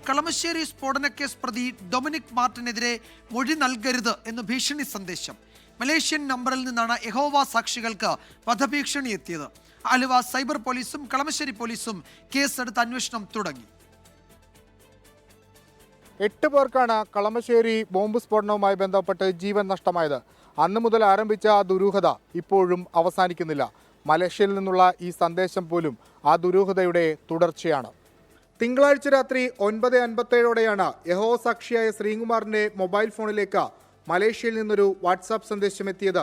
കളമശ്ശേരി സ്ഫോടനക്കേസ് പ്രതി ഡൊമിനിക് മാർട്ടിനെതിരെ മൊഴി നൽകരുത് എന്ന് ഭീഷണി സന്ദേശം. മലേഷ്യൻ നമ്പറിൽ നിന്നാണ് യഹോവ സാക്ഷികൾക്ക് വധഭീഷണി എത്തിയത്. ആലുവ സൈബർ പോലീസും കളമശ്ശേരി പോലീസും കേസെടുത്ത് അന്വേഷണം തുടങ്ങി. 8 പേർക്കാണ് കളമശ്ശേരി ബോംബ് സ്ഫോടനവുമായി ബന്ധപ്പെട്ട് ജീവൻ നഷ്ടമായത്. അന്ന് മുതൽ ആരംഭിച്ച ആ ദുരൂഹത ഇപ്പോഴും അവസാനിക്കുന്നില്ല. മലേഷ്യയിൽ നിന്നുള്ള ഈ സന്ദേശം പോലും ആ ദുരൂഹതയുടെ തുടർച്ചയാണ്. തിങ്കളാഴ്ച രാത്രി 9:57ഓടെയാണ് യഹോവ സാക്ഷിയായ ശ്രീകുമാറിന്റെ മൊബൈൽ ഫോണിലേക്ക് മലേഷ്യയിൽ നിന്നൊരു വാട്സാപ്പ് സന്ദേശം എത്തിയത്.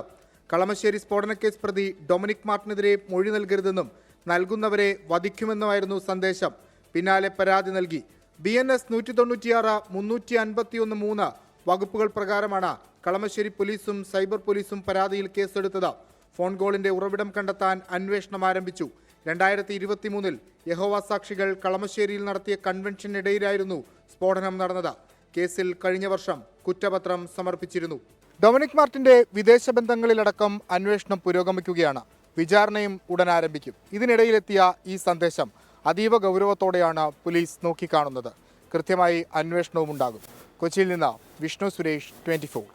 കളമശ്ശേരി സ്ഫോടനക്കേസ് പ്രതി ഡൊമിനിക് മാർട്ടിനെതിരെ മൊഴി നൽകരുതെന്നും നൽകുന്നവരെ വധിക്കുമെന്നുമായിരുന്നു സന്ദേശം. പിന്നാലെ പരാതി നൽകി. BNS 196, 351 3 വകുപ്പുകൾ പ്രകാരമാണ് കളമശ്ശേരി പോലീസും സൈബർ പോലീസും പരാതിയിൽ കേസെടുത്തത്. ഫോൺ കോളിന്റെ ഉറവിടം കണ്ടെത്താൻ അന്വേഷണം ആരംഭിച്ചു. 2023 യഹോവ സാക്ഷികൾ കളമശ്ശേരിയിൽ നടത്തിയ കൺവെൻഷനിടയിലായിരുന്നു സ്ഫോടനം നടന്നത്. കേസിൽ കഴിഞ്ഞ വർഷം കുറ്റപത്രം സമർപ്പിച്ചിരുന്നു. ഡൊമിനിക് മാർട്ടിന്റെ വിദേശ ബന്ധങ്ങളിലടക്കം അന്വേഷണം പുരോഗമിക്കുകയാണ്. വിചാരണയും ഉടൻ ആരംഭിക്കും. ഇതിനിടയിലെത്തിയ ഈ സന്ദേശം അതീവ ഗൗരവത്തോടെയാണ് പോലീസ് നോക്കിക്കാണുന്നത്. കൃത്യമായി അന്വേഷണവും ഉണ്ടാകും. കൊച്ചിയിൽ നിന്ന് വിഷ്ണു സുരേഷ്, 24.